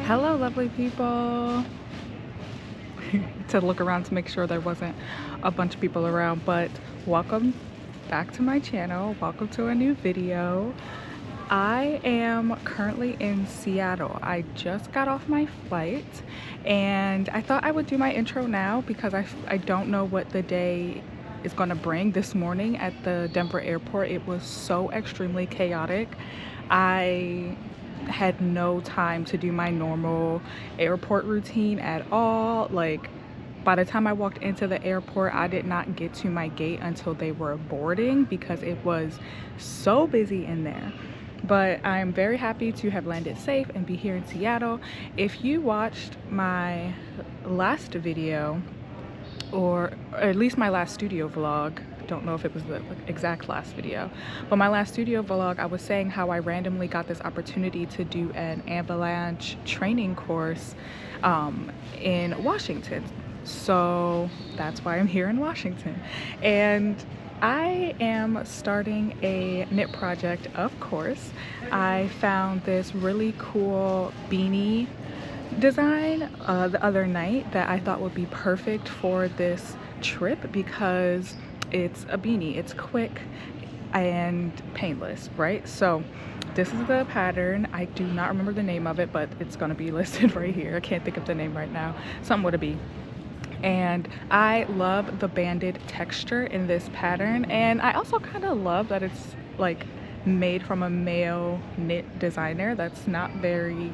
Hello, lovely people. To look around to make sure there wasn't a bunch of people around, but welcome back to my channel. Welcome to a new video. I am currently in Seattle. I just got off my flight and I thought I would do my intro now because I don't know what the day is going to bring. This morning at the Denver airport, it was so extremely chaotic. I had no time to do my normal airport routine at all. Like, by the time I walked into the airport, I did not get to my gate until they were boarding because it was so busy in there. But I'm very happy to have landed safe and be here in Seattle. If you watched my last video, or at least my last studio vlog, don't know if it was the exact last video, but my last studio vlog, I was saying how I randomly got this opportunity to do an Avalanche training course in Washington. So that's why I'm here in Washington. And I am starting a knit project, of course. I found this really cool beanie design the other night that I thought would be perfect for this trip because it's a beanie. It's quick and painless, right? So this is the pattern. I do not remember the name of it, but it's gonna be listed right here. I can't think of the name right now. Something would it be? And I love the banded texture in this pattern, and I also kind of love that it's like made from a male knit designer. That's not very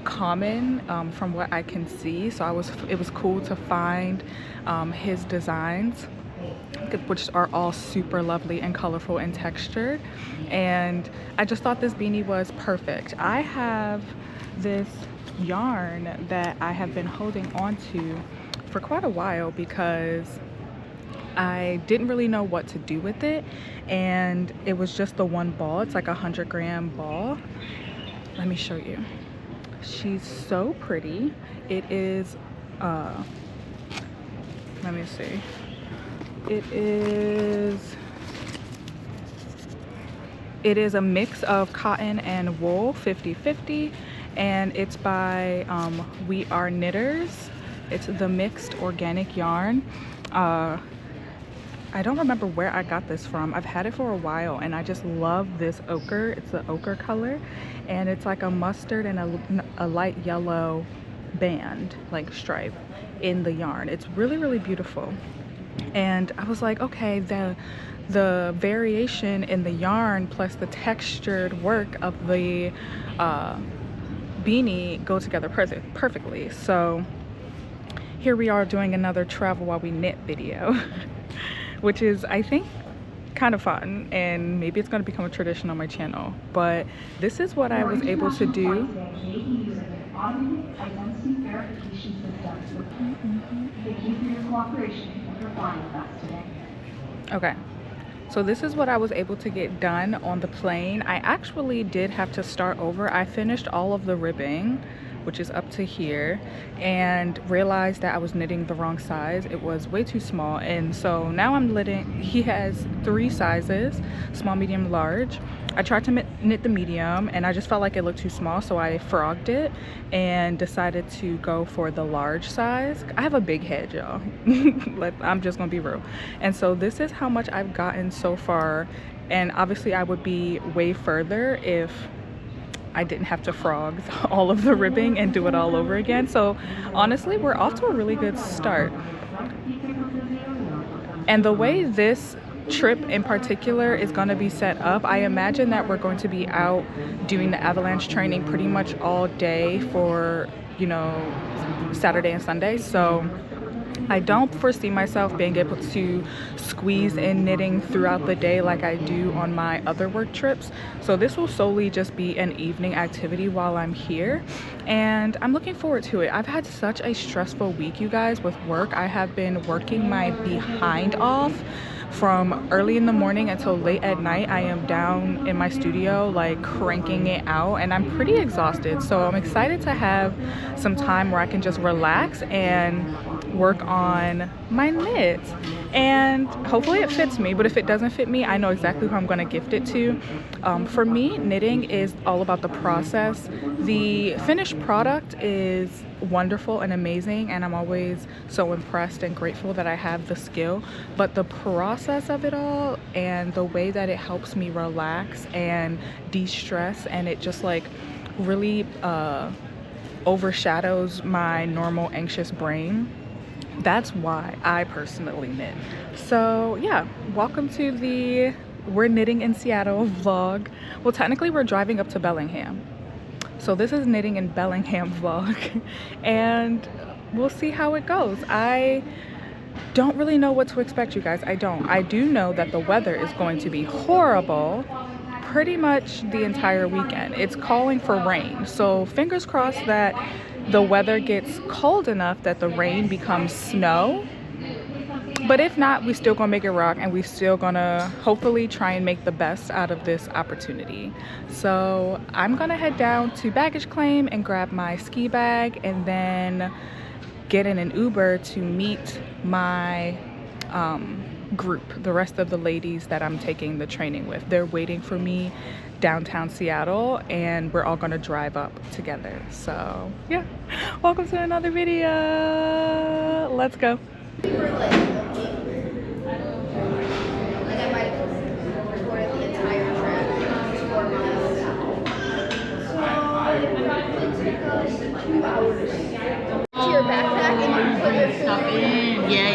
common from what I can see. So it was cool to find his designs, which are all super lovely and colorful and textured. And I just thought this beanie was perfect. I have this yarn that I have been holding on to for quite a while because I didn't really know what to do with it, and it was just the one ball. It's like a 100-gram ball. Let me show you. She's so pretty. It is let me see. It is a mix of cotton and wool, 50-50, and it's by We Are Knitters. It's the mixed organic yarn. I don't remember where I got this from. I've had it for a while and I just love this ochre. It's the ochre color, and it's like a mustard and a light yellow band, like stripe in the yarn. It's really, really beautiful. And I was like, okay, the variation in the yarn plus the textured work of the beanie go together perfectly. So here we are doing another travel while we knit video, which is, I think, kind of fun, and maybe it's going to become a tradition on my channel. But this is what I was able to do. Okay, so this is what I was able to get done on the plane. I actually did have to start over. I finished all of the ribbing, which is up to here, and realized that I was knitting the wrong size. It was way too small, and so now I'm knitting. He has 3 sizes: small, medium, large. I tried to knit the medium and I just felt like it looked too small, so I frogged it and decided to go for the large size. I have a big head, y'all. Like, I'm just gonna be real. And so this is how much I've gotten so far, and obviously I would be way further if I didn't have to frog all of the ribbing and do it all over again. So honestly, we're off to a really good start. And the way this trip in particular is going to be set up, I imagine that we're going to be out doing the Avalanche training pretty much all day for, you know, Saturday and Sunday. So I don't foresee myself being able to squeeze in knitting throughout the day like I do on my other work trips. So this will solely just be an evening activity while I'm here, and I'm looking forward to it. I've had such a stressful week, you guys, with work. I have been working my behind off from early in the morning until late at night. I am down in my studio, like, cranking it out, and I'm pretty exhausted. So I'm excited to have some time where I can just relax and work on my knits, and hopefully it fits me. But if it doesn't fit me, I know exactly who I'm going to gift it to. For me, knitting is all about the process. The finished product is wonderful and amazing, and I'm always so impressed and grateful that I have the skill, but the process of it all and the way that it helps me relax and de-stress, and it just like really overshadows my normal anxious brain, that's why I personally knit. So yeah, welcome to the We're Knitting in Seattle vlog. Well, technically we're driving up to Bellingham, so this is Knitting in Bellingham vlog, and we'll see how it goes. I don't really know what to expect, you guys. I do know that the weather is going to be horrible pretty much the entire weekend. It's calling for rain, so fingers crossed that the weather gets cold enough that the rain becomes snow. But if not, we still gonna make it rock, and we still gonna hopefully try and make the best out of this opportunity. So I'm gonna head down to baggage claim and grab my ski bag, and then get in an Uber to meet my group, the rest of the ladies that I'm taking the training with. They're waiting for me downtown Seattle, and we're all gonna drive up together. So yeah, welcome to another video. Let's go. Your backpack and you put your stuff in. Yeah.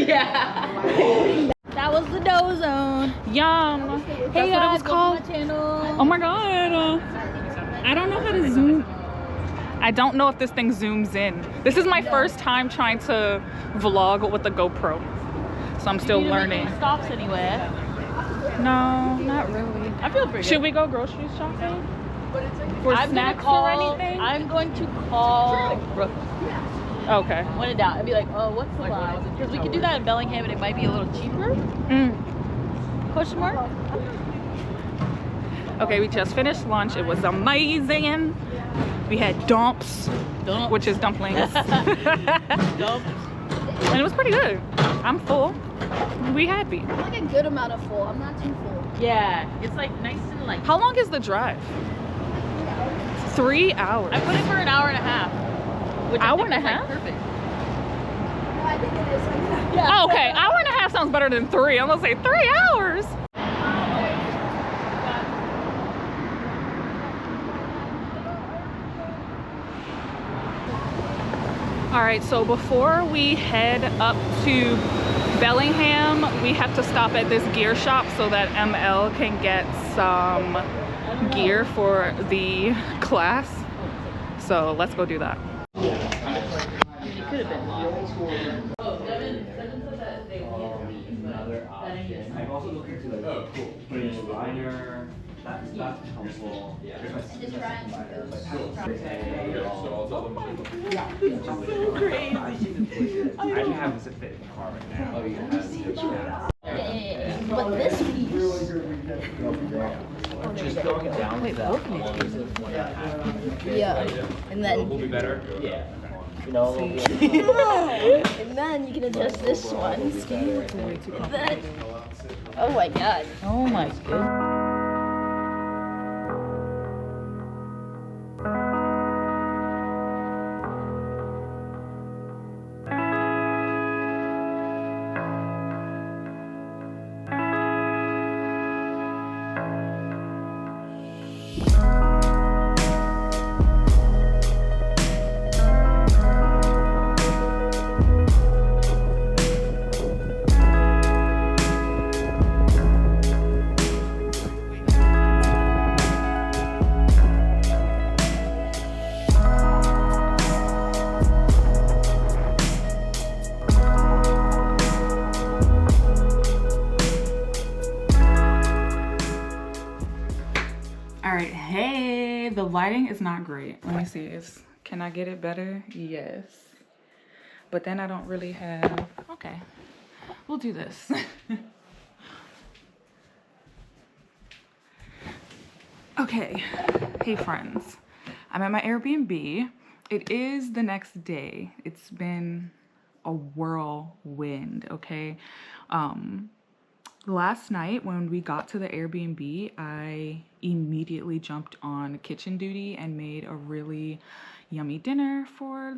Yeah. That was the dough zone. Yum. Hey That's guys, what it was called. welcome to my channel. Oh my god. I don't know how to zoom. I don't know if this thing zooms in. This is my first time trying to vlog with the GoPro, so I'm still learning. Stops anyway. No, not really. I feel pretty. Should we go grocery shopping? For I'm snacks or or anything? I'm going to call Brooke. Okay. When in doubt, I'd be like, oh, what's the line? Because we could do that in Bellingham, and it might be a little cheaper. Question mark. Okay, we just finished lunch. It was amazing. We had dumps, which is dumplings. Dump. And it was pretty good. I'm full. We happy. I'm like a good amount of full. I'm not too full. Yeah, it's like nice and like. How long is the drive? 3 hours. I put it for an hour and a half. Which Hour I think and a is, half? Like, perfect. No, I think it is like that. Yeah. Oh, okay, hour and a half sounds better than 3. I'm gonna say 3 hours. All right, so before we head up to Bellingham, we have to stop at this gear shop so that ML can get some gear for the class. So let's go do that. It could have been. Another option. I've also looked into like putting a liner. That's helpful. Just trying to So crazy. I actually have this fit in the car right now. Oh, yeah. But this piece. Just going down to that. Yeah. And then. Will be better. Yeah. And then you can adjust this one. Then. Oh my god. Oh my god. The lighting is not great. Let me see. Can I get it better? Yes. But then I don't really have. Okay. We'll do this. Okay. Hey friends. I'm at my Airbnb it is the next day. It's been a whirlwind, okay? Last night when we got to the Airbnb, I immediately jumped on kitchen duty and made a really yummy dinner for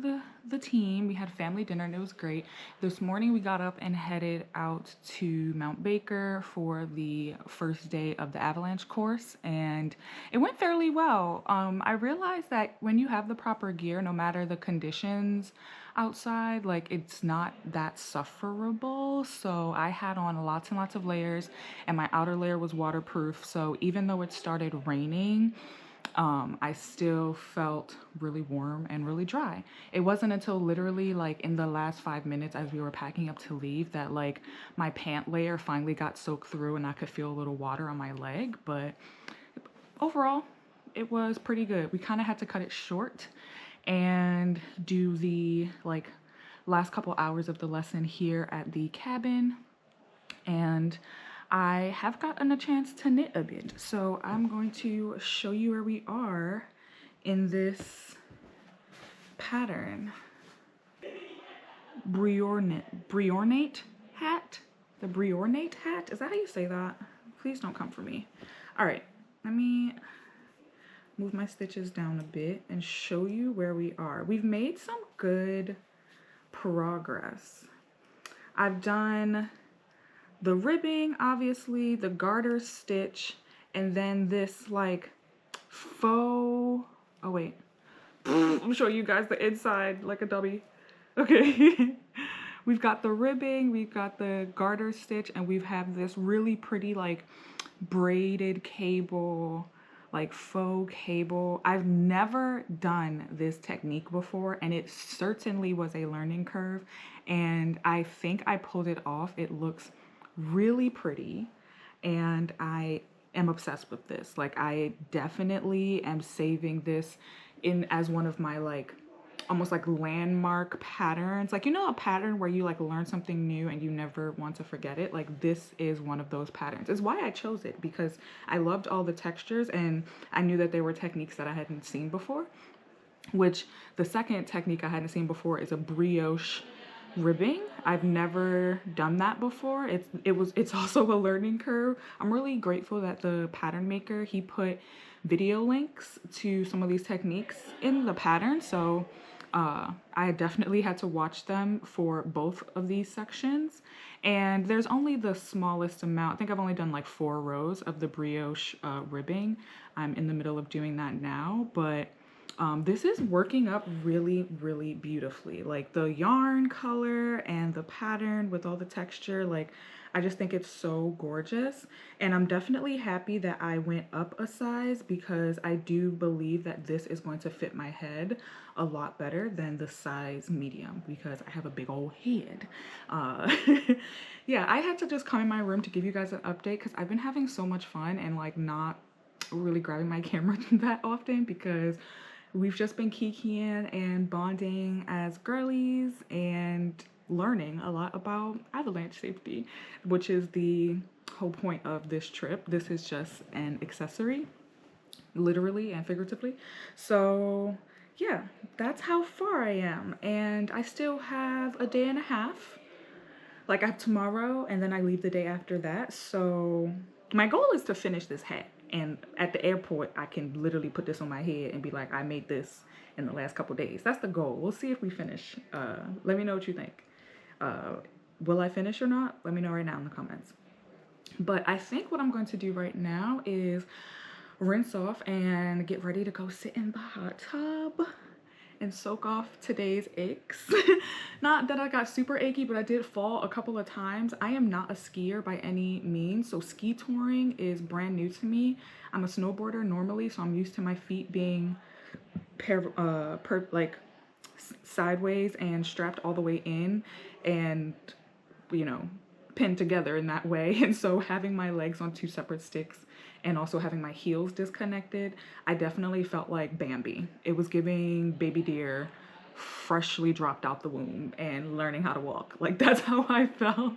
the team. We had family dinner and it was great. This morning we got up and headed out to Mount Baker for the first day of the Avalanche course, and it went fairly well. I realized that when you have the proper gear, no matter the conditions outside, like, it's not that sufferable. So I had on lots and lots of layers, and my outer layer was waterproof, so even though it started raining, I still felt really warm and really dry. It wasn't until literally like in the last 5 minutes as we were packing up to leave that like my pant layer finally got soaked through and I could feel a little water on my leg. But overall, it was pretty good. We kind of had to cut it short and do the like last couple hours of the lesson here at the cabin, and I have gotten a chance to knit a bit, so I'm going to show you where we are in this pattern. Briornate hat? The briornate hat? Is that how you say that? Please don't come for me. All right, let me move my stitches down a bit and show you where we are. We've made some good progress. I've done the ribbing, obviously, the garter stitch, and then this like faux, oh wait, I'm showing you guys the inside like a dummy. Okay. We've got the ribbing, we've got the garter stitch, and we have this really pretty like braided cable, like faux cable. I've never done this technique before, and it certainly was a learning curve, and I think I pulled it off. It looks really pretty, and I am obsessed with this. Like, I definitely am saving this in as one of my like almost like landmark patterns. Like, you know, a pattern where you like learn something new and you never want to forget it. Like, this is one of those patterns. It's why I chose it, because I loved all the textures and I knew that there were techniques that I hadn't seen before, which the second technique I hadn't seen before is a brioche ribbing. I've never done that before. It's also a learning curve. I'm really grateful that the pattern maker, he put video links to some of these techniques in the pattern, so I definitely had to watch them for both of these sections. And there's only the smallest amount. I think I've only done like 4 rows of the brioche ribbing. I'm in the middle of doing that now, but this is working up really, really beautifully. Like, the yarn color and the pattern with all the texture, like, I just think it's so gorgeous. And I'm definitely happy that I went up a size, because I do believe that this is going to fit my head a lot better than the size medium, because I have a big old head. Yeah, I had to just come in my room to give you guys an update, because I've been having so much fun and like not really grabbing my camera that often, because we've just been kikiing and bonding as girlies and learning a lot about avalanche safety, which is the whole point of this trip. This is just an accessory, literally and figuratively. So yeah, that's how far I am, and I still have a day and a half. Like, I have tomorrow and then I leave the day after that. So my goal is to finish this hat, and at the airport I can literally put this on my head and be like, I made this in the last couple days. That's the goal. We'll see if we finish. Let me know what you think. Will I finish or not? Let me know right now in the comments. But I think what I'm going to do right now is rinse off and get ready to go sit in the hot tub and soak off today's aches. Not that I got super achy, but I did fall a couple of times. I am not a skier by any means, so ski touring is brand new to me. I'm a snowboarder normally, so I'm used to my feet being sideways and strapped all the way in, and, you know, pinned together in that way. And so having my legs on 2 separate sticks and also having my heels disconnected, I definitely felt like Bambi. It was giving baby deer freshly dropped out the womb and learning how to walk. Like, that's how I felt.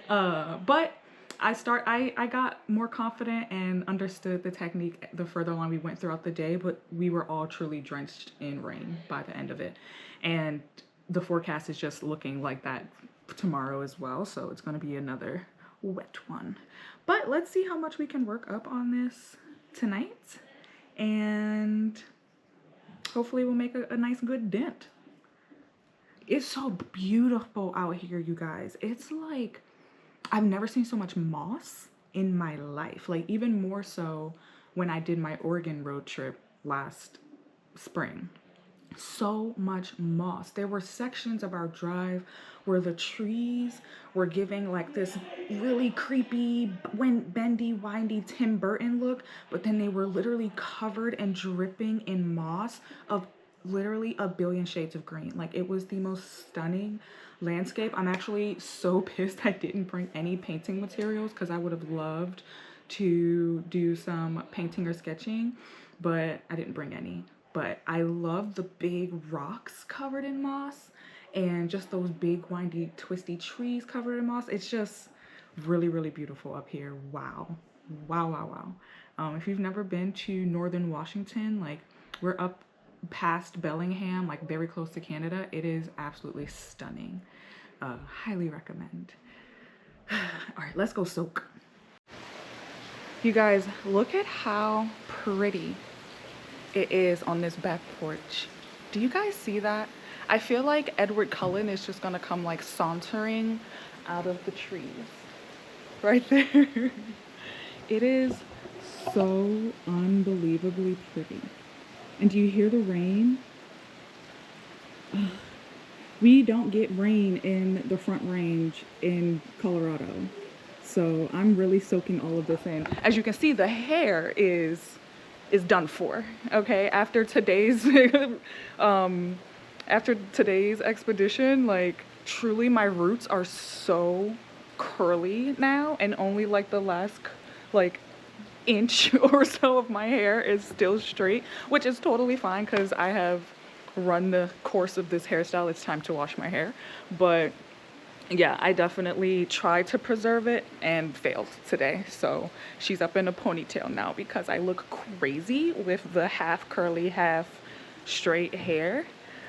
But I got more confident and understood the technique the further along we went throughout the day, but we were all truly drenched in rain by the end of it. And the forecast is just looking like that tomorrow as well, so it's going to be another wet one. But let's see how much we can work up on this tonight, and hopefully we'll make a nice good dent. It's so beautiful out here, you guys. It's like I've never seen so much moss in my life. Like even more so when I did my Oregon road trip last spring. So much moss. There were sections of our drive where the trees were giving like this really creepy, bendy, windy Tim Burton look, but then they were literally covered and dripping in moss of literally a billion shades of green. Like it was the most stunning landscape. I'm actually so pissed I didn't bring any painting materials because I would have loved to do some painting or sketching, but I didn't bring any. But I love the big rocks covered in moss and just those big windy twisty trees covered in moss. It's just really, really beautiful up here. Wow. Wow, wow, wow. If you've never been to northern Washington, like we're up past Bellingham, like very close to Canada. It is absolutely stunning. Highly recommend. All right, let's go soak. You guys, look at how pretty it is on this back porch. Do you guys see that? I feel like Edward Cullen is just gonna come like sauntering out of the trees right there. It is so unbelievably pretty. And do you hear the rain? We don't get rain in the Front Range in Colorado. So I'm really soaking all of this in. As you can see, the hair is done for, okay? After today's expedition, like truly my roots are so curly now, and only like the last like inch or so of my hair is still straight, which is totally fine because I have run the course of this hairstyle. It's time to wash my hair. But yeah, I definitely tried to preserve it and failed today. So she's up in a ponytail now because I look crazy with the half curly, half straight hair.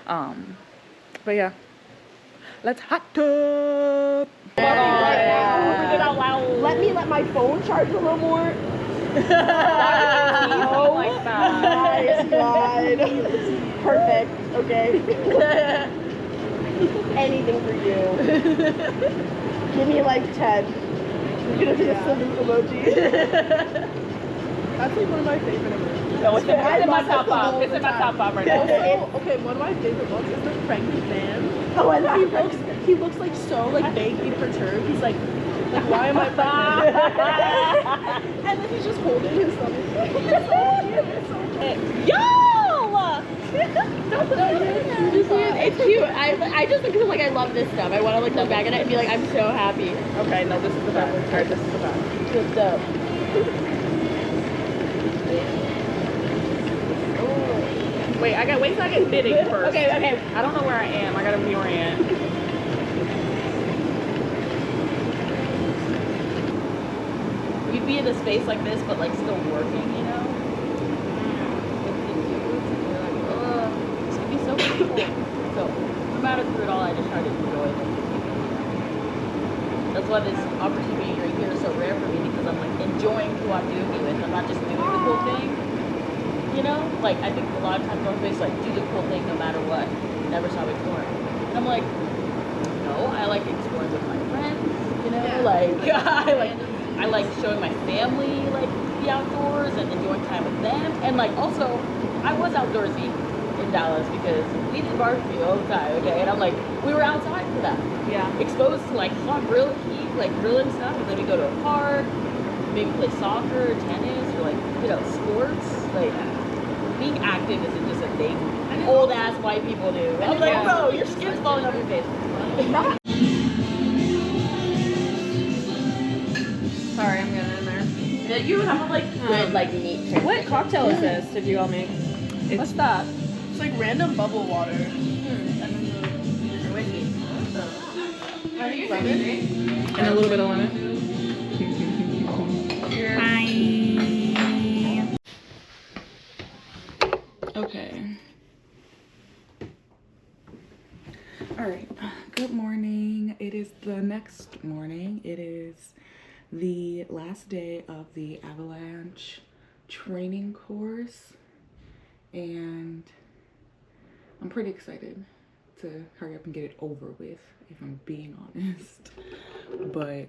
But yeah, let's hot tub. Let me let my phone charge a little more. Oh like that. Nice glide. Perfect. Okay. Anything for you. Give me like 10. You're gonna do the salute emoji. That's like one of my favorite emojis. No, it's in my top 5. It's in my top 5 right now. Okay, one of my favorite ones is the Frankie fan. Oh, I love He looks like so like vaguely perturbed. He's like why am I pregnant? And then he's just holding his stomach. It's so cute. It's so cute. Yo! It's cute. I just think like I love this stuff. I want to like look back at it and be like, I'm so happy. Okay, no, this is the best. Alright, this is the best. Good stuff. Wait, wait till I get fitting first. Okay. I don't know where I am. I gotta reorient. You'd be in a space like this, but like still working, you know? This could be so cool. So, no matter through it all, I just try to enjoy it. That's why this opportunity right here is so rare for me, because I'm like enjoying who I'm doing it with. I'm not just doing the cool thing, you know? Like, I think a lot of times North Face like do the cool thing no matter what. Never stop exploring. And I'm like, no, I like exploring with my friends, you know? Yeah. I like showing my family like the outdoors and enjoying time with them. And like also, I was outdoorsy in Dallas because we did barbecue all the time, okay? And I'm like, we were outside for that. Yeah. Exposed to like hot grill heat, like grilling stuff, and then we go to a park, maybe play soccer, tennis, or like, you know, sports. Like being active isn't just a thing old ass white people do. I'm like, bro, your skin's falling off your face. Sorry, I'm getting in there. You have like good like meat. What cocktail is this? Did you all make? What's that? It's like random bubble water. And a little bit of lemon. next morning. It is the last day of the Avalanche training course, and I'm pretty excited to hurry up and get it over with, if I'm being honest. But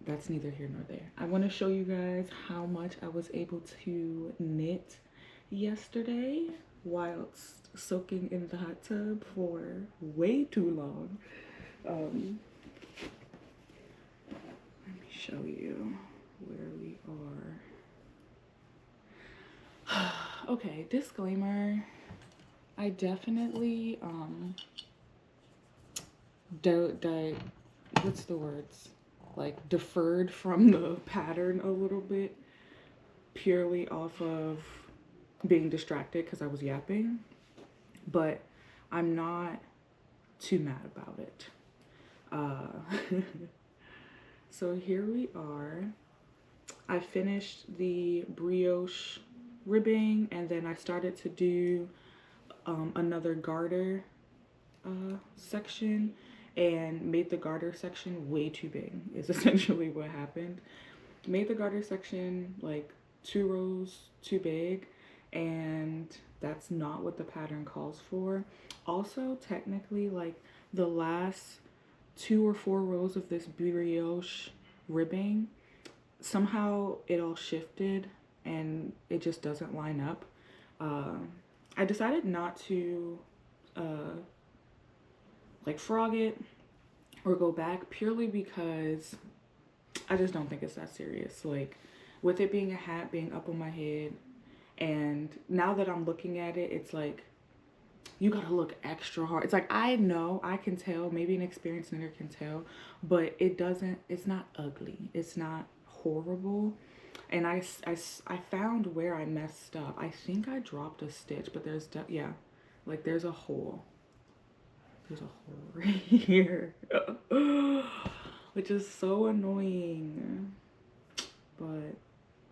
that's neither here nor there. I want to show you guys how much I was able to knit yesterday whilst soaking in the hot tub for way too long. Let me show you where we are. Okay, disclaimer. I definitely what's the words? Like deferred from the pattern a little bit, purely off of being distracted because I was yapping, but I'm not too mad about it. So here we are. I finished the brioche ribbing, and then I started to do another garter section, and made the garter section way too big is essentially what happened. Made the garter section like 2 rows too big, and that's not what the pattern calls for. Also, technically, like the last 2 or 4 rows of this brioche ribbing, somehow it all shifted and it just doesn't line up. I decided not to like frog it or go back, purely because I just don't think it's that serious. Like with it being a hat being up on my head, and now that I'm looking at it, it's like you gotta look extra hard. It's like, I know, I can tell, maybe an experienced knitter can tell, but it's not ugly, it's not horrible. And I found where I messed up. I think I dropped a stitch, but there's yeah, like there's a hole. There's a hole right here, which is so annoying, but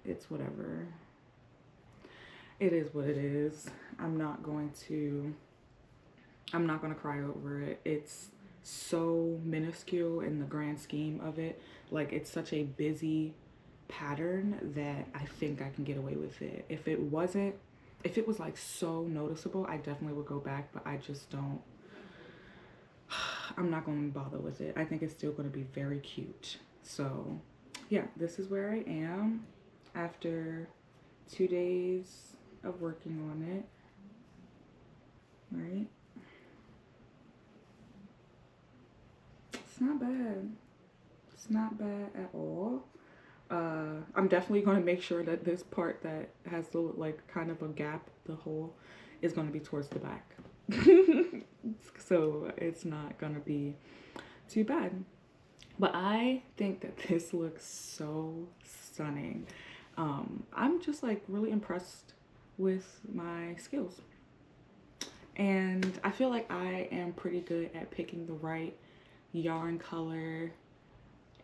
it's whatever. It is what it is. I'm not gonna cry over it. It's so minuscule in the grand scheme of it. Like, it's such a busy pattern that I think I can get away with it. If it was like so noticeable, I definitely would go back, but I just don't. I'm not going to bother with it. I think it's still going to be very cute. So yeah, this is where I am after 2 days of working on it. Right? It's not bad. It's not bad at all. I'm definitely going to make sure that this part that has the like kind of a gap, the hole, is going to be towards the back. So it's not gonna be too bad. But I think that this looks so stunning. I'm just like really impressed with my skills, and I feel like I am pretty good at picking the right yarn color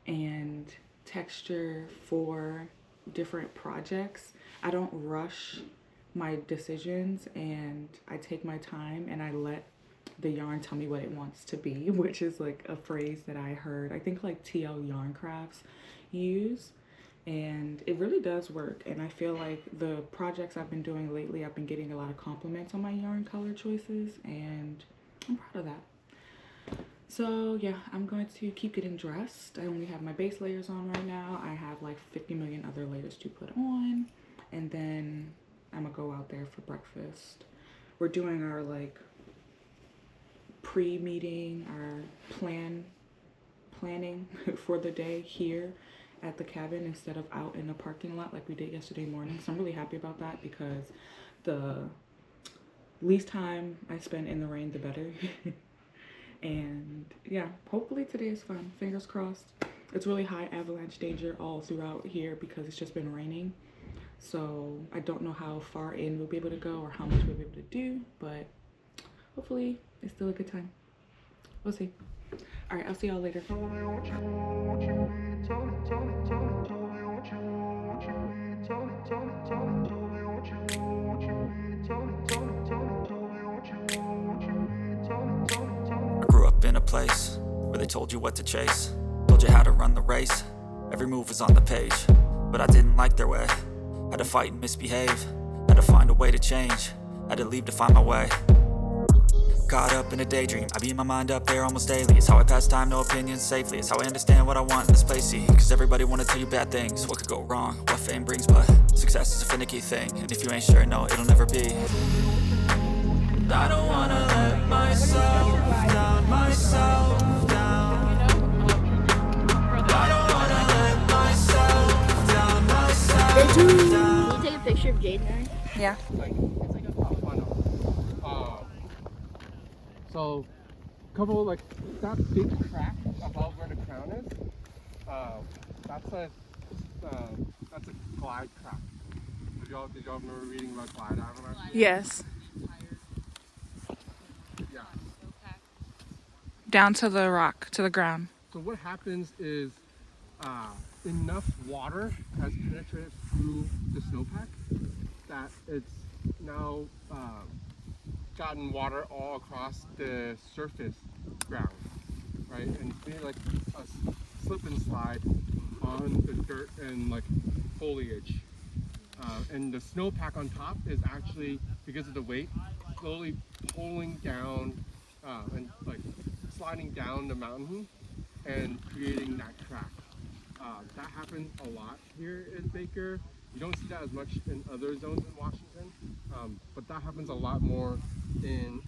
and texture for different projects. I don't rush my decisions, and I take my time and I let the yarn tell me what it wants to be, which is like a phrase that I heard, I think like TL Yarn Crafts use, and it really does work. And I feel like the projects I've been doing lately, I've been getting a lot of compliments on my yarn color choices, and I'm proud of that. So yeah, I'm going to keep getting dressed. I only have my base layers on right now. I have like 50 million other layers to put on, and then I'm gonna go out there for breakfast. We're doing our like pre-meeting, our planning for the day here at the cabin instead of out in the parking lot like we did yesterday morning. So I'm really happy about that, because the least time I spend in the rain, the better. And yeah, hopefully today is fun. Fingers crossed. It's really high avalanche danger all throughout here because it's just been raining. So I don't know how far in we'll be able to go or how much we'll be able to do, but hopefully it's still a good time. We'll see. All right, I'll see y'all later. I grew up in a place where they told you what to chase, told you how to run the race. Every move was on the page, but I didn't like their way. Had to fight and misbehave, had to find a way to change, had to leave to find my way. Caught up in a daydream, I beat my mind up there almost daily. It's how I pass time, no opinions safely. It's how I understand what I want in this place, see. Cause everybody wanna tell you bad things, what could go wrong, what fame brings. But success is a finicky thing, and if you ain't sure, no, it'll never be. I don't wanna let myself down, myself down. I don't wanna let myself down, myself down. Can you take a picture of Jade and I? Yeah. So, couple like that big crack above where the crown is. That's a glide crack. Did y'all remember reading about glide avalanche? Yes. Yeah. Down to the rock, to the ground. So what happens is enough water has penetrated through the snowpack that it's now gotten water all across the surface ground, right? And it's made like a slip and slide on the dirt and like foliage. And the snowpack on top is actually, because of the weight, slowly pulling down and like sliding down the mountain and creating that crack. That happens a lot here in Baker. You don't see that as much in other zones in Washington, but that happens a lot more in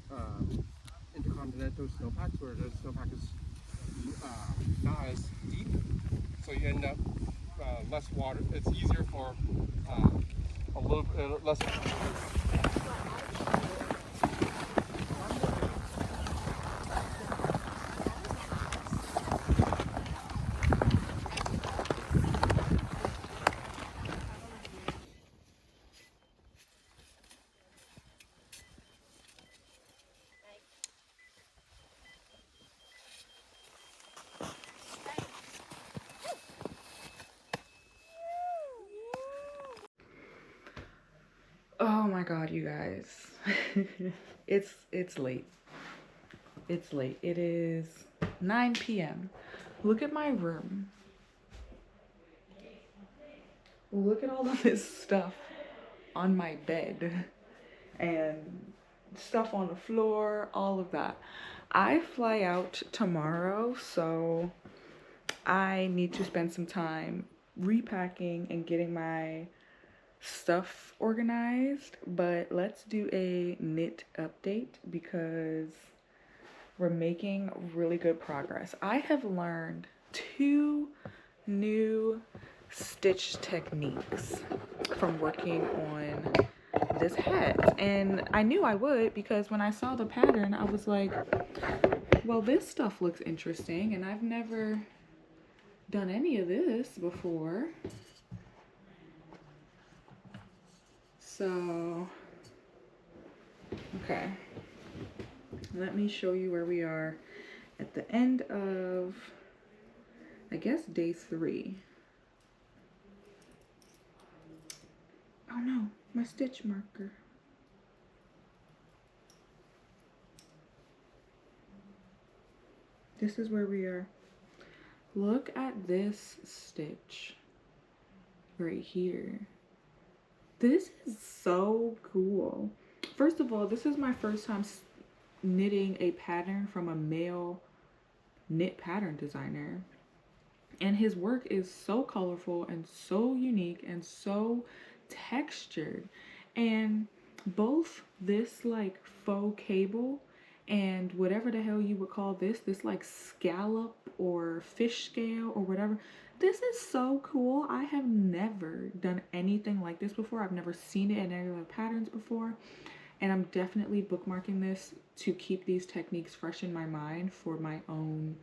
intercontinental snowpacks where the snowpack is not as deep, so you end up less water. It's easier for a little bit less. Oh my god, you guys. it's late. It's late. It is 9 p.m. Look at my room. Look at all of this stuff on my bed and stuff on the floor, all of that. I fly out tomorrow, so I need to spend some time repacking and getting my stuff organized. But let's do a knit update because we're making really good progress. I have learned 2 new stitch techniques from working on this hat, and I knew I would because when I saw the pattern I was like, well, this stuff looks interesting and I've never done any of this before. So okay, let me show you where we are at the end of, I guess, day 3. Oh no, my stitch marker. This is where we are. Look at this stitch right here. This is so cool. First of all, this is my first time knitting a pattern from a male knit pattern designer. And his work is so colorful and so unique and so textured. And both this like faux cable and whatever the hell you would call this like scallop or fish scale or whatever, this is so cool. I have never done anything like this before. I've never seen it in any other patterns before, and I'm definitely bookmarking this to keep these techniques fresh in my mind for my own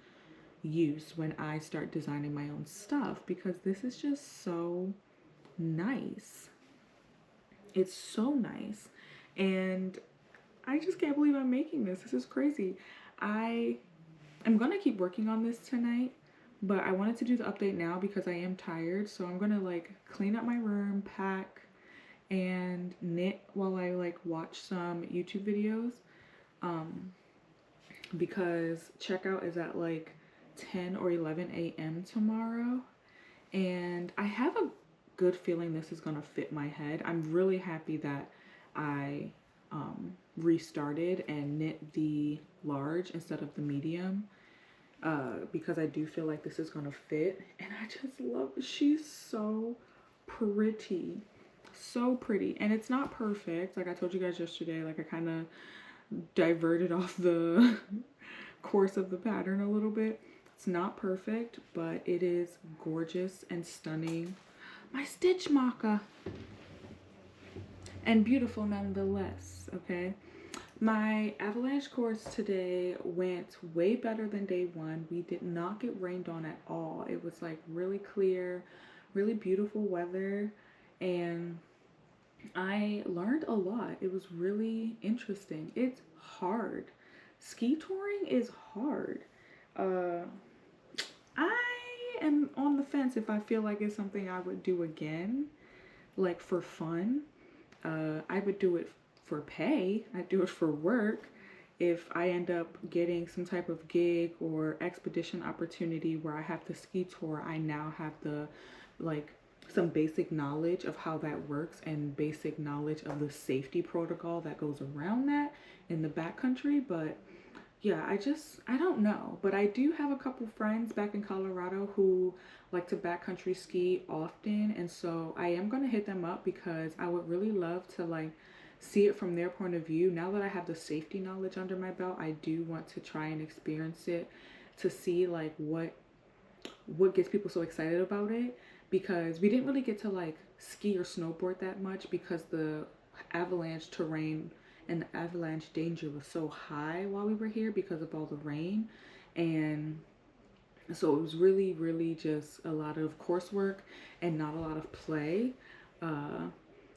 use when I start designing my own stuff, because this is just so nice. It's so nice, and I just can't believe I'm making this. This is crazy. I'm gonna keep working on this tonight, but I wanted to do the update now because I am tired. So I'm gonna like clean up my room, pack, and knit while I like watch some YouTube videos. Because checkout is at like 10 or 11 a.m. tomorrow, and I have a good feeling this is gonna fit my head. I'm really happy that I restarted and knit the large instead of the medium, because I do feel like this is gonna fit, and I just love it. She's so pretty, so pretty. And it's not perfect, like I told you guys yesterday. Like, I kind of diverted off the course of the pattern a little bit. It's not perfect, but it is gorgeous and stunning. My stitch marker. And beautiful nonetheless, okay? My Avalanche course today went way better than day one. We did not get rained on at all. It was like really clear, really beautiful weather, and I learned a lot. It was really interesting. It's hard. Ski touring is hard. I am on the fence if I feel like it's something I would do again, like for fun. I would do it for pay. I'd do it for work. If I end up getting some type of gig or expedition opportunity where I have to ski tour, I now have the, like, some basic knowledge of how that works and basic knowledge of the safety protocol that goes around that in the backcountry. But yeah, I don't know. But I do have a couple friends back in Colorado who like to backcountry ski often, and so I am gonna hit them up because I would really love to like see it from their point of view. Now that I have the safety knowledge under my belt, I do want to try and experience it to see like what gets people so excited about it, because we didn't really get to like ski or snowboard that much because the avalanche terrain and the avalanche danger was so high while we were here because of all the rain. And so it was really just a lot of coursework and not a lot of play.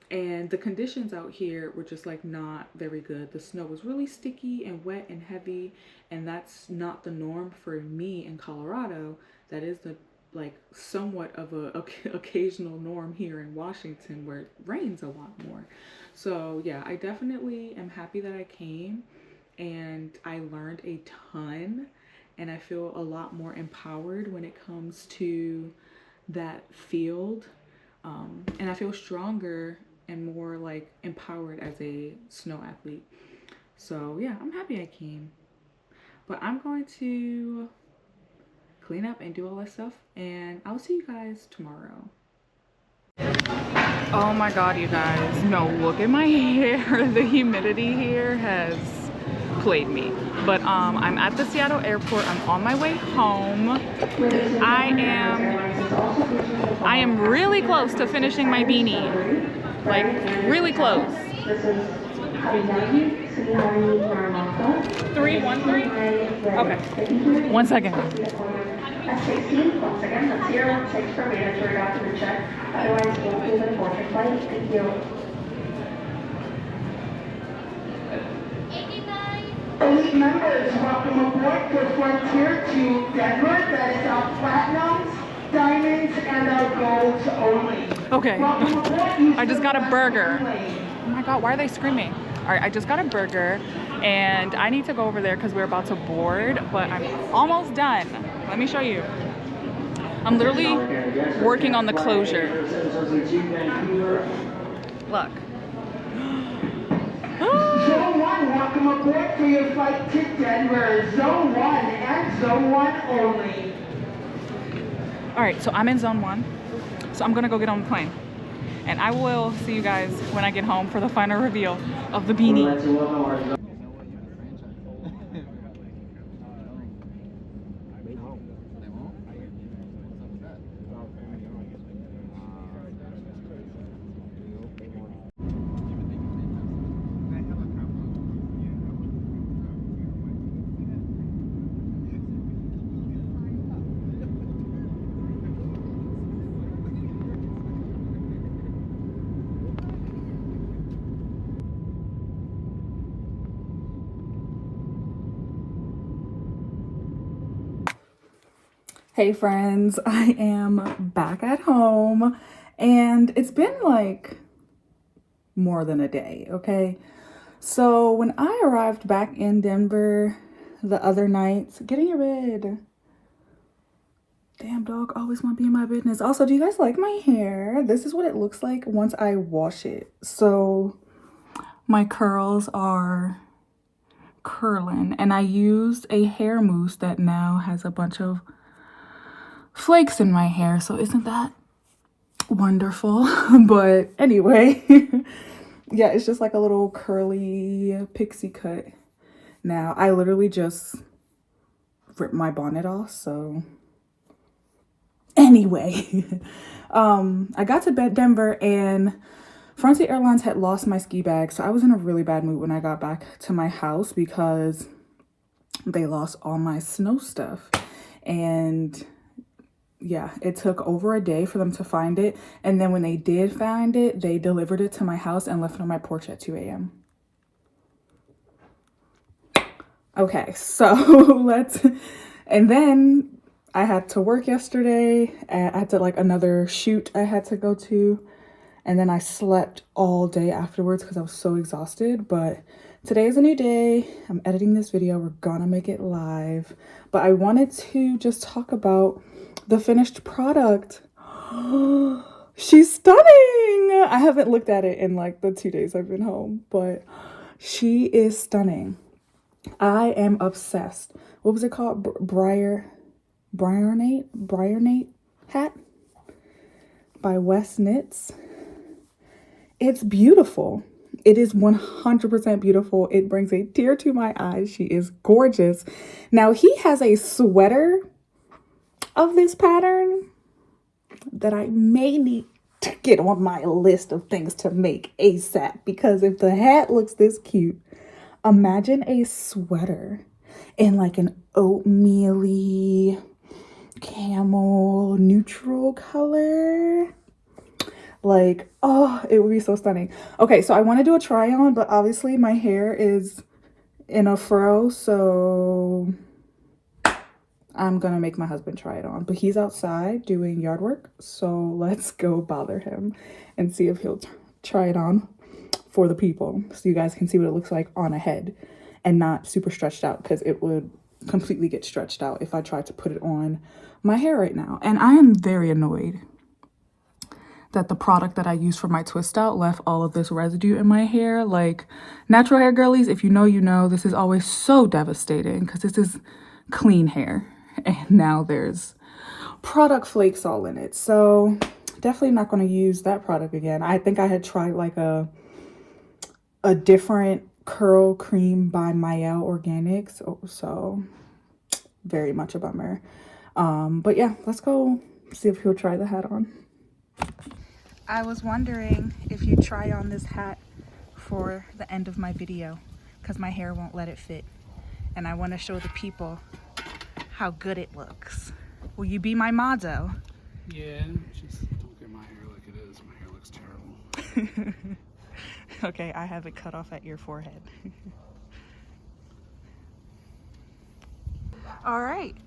And the conditions out here were just like not very good. The snow was really sticky and wet and heavy, and that's not the norm for me in Colorado. That is the like somewhat of a occasional norm here in Washington, where it rains a lot more. So yeah, I definitely am happy that I came, and I learned a ton, and I feel a lot more empowered when it comes to that field. And I feel stronger and more like empowered as a snow athlete. So yeah, I'm happy I came. But I'm going to clean up and do all that stuff, and I'll see you guys tomorrow. Oh my god, you guys, no, look at my hair. The humidity here has played me. But I'm at the Seattle airport. I'm on my way home. I am really close to finishing my beanie. Like, really close. 313? Okay. 1 second. At 16, once again, that's 016 for mandatory document check. Otherwise, you'll be the portrait flight. Thank you. 89. Elite members, welcome aboard for Frontier to Denver. That is our platinums, diamonds, and our golds only. Okay. I just got a burger. Oh my god, why are they screaming? All right, I just got a burger, and I need to go over there because we're about to board, but I'm almost done. Let me show you. I'm literally working on the closure. Look. Zone 1, welcome aboard for your flight to Denver. Zone 1 and Zone 1 only. All right, so I'm in Zone 1. So I'm gonna go get on the plane. And I will see you guys when I get home for the final reveal of the beanie. Hey friends, I am back at home, and it's been like more than a day, okay? So when I arrived back in Denver the other night, get in your bed. Damn dog always want to be in my business. Also, do you guys like my hair? This is what it looks like once I wash it. So my curls are curling, and I used a hair mousse that now has a bunch of flakes in my hair. So isn't that wonderful? But anyway, yeah, it's just like a little curly pixie cut. Now I literally just ripped my bonnet off, so anyway, I got to Denver and Frontier Airlines had lost my ski bag, so I was in a really bad mood when I got back to my house because they lost all my snow stuff. And yeah, it took over a day for them to find it. And then when they did find it, they delivered it to my house and left it on my porch at 2 a.m. Okay, so and then I had to work yesterday. I had to like another shoot I had to go to. And then I slept all day afterwards because I was so exhausted. But today is a new day. I'm editing this video. We're gonna make it live. But I wanted to just talk about the finished product. She's stunning. I haven't looked at it in like the 2 days I've been home, but she is stunning. I am obsessed. What was it called? Briornate hat by Westknits. It's beautiful. It is 100% beautiful. It brings a tear to my eyes. She is gorgeous. Now he has a sweater of this pattern that I may need to get on my list of things to make ASAP, because if the hat looks this cute, imagine a sweater in like an oatmeal-y camel neutral color. Like, oh, it would be so stunning. Okay, so I want to do a try on, but obviously my hair is in a fro, so I'm gonna make my husband try it on. But he's outside doing yard work, so let's go bother him and see if he'll try it on for the people, so you guys can see what it looks like on a head and not super stretched out, because it would completely get stretched out if I tried to put it on my hair right now. And I am very annoyed that the product that I used for my twist out left all of this residue in my hair. Like, natural hair girlies, if you know, you know, this is always so devastating because this is clean hair and now there's product flakes all in it. So definitely not going to use that product again. I think I had tried like a different curl cream by Mael Organics, so very much a bummer. But yeah, let's go see if he'll try the hat on. I was wondering if you'd try on this hat for the end of my video, because my hair won't let it fit and I want to show the people how good it looks. Will you be my motto? Yeah, just don't get my hair like it is. My hair looks terrible. Okay, I have it cut off at your forehead. All right.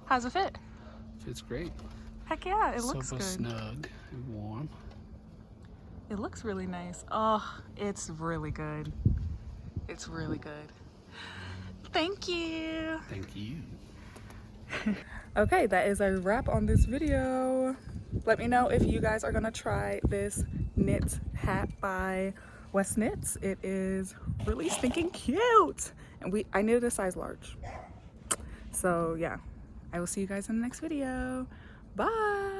How's it fit? Fits great. Heck yeah, it looks good. Snug and warm. It looks really nice. Oh, it's really good. It's really good. Thank you. Thank you. Okay, that is a wrap on this video. Let me know if you guys are gonna try this knit hat by Westknits. It is really stinking cute. And I knitted a size large. So yeah, I will see you guys in the next video. Bye.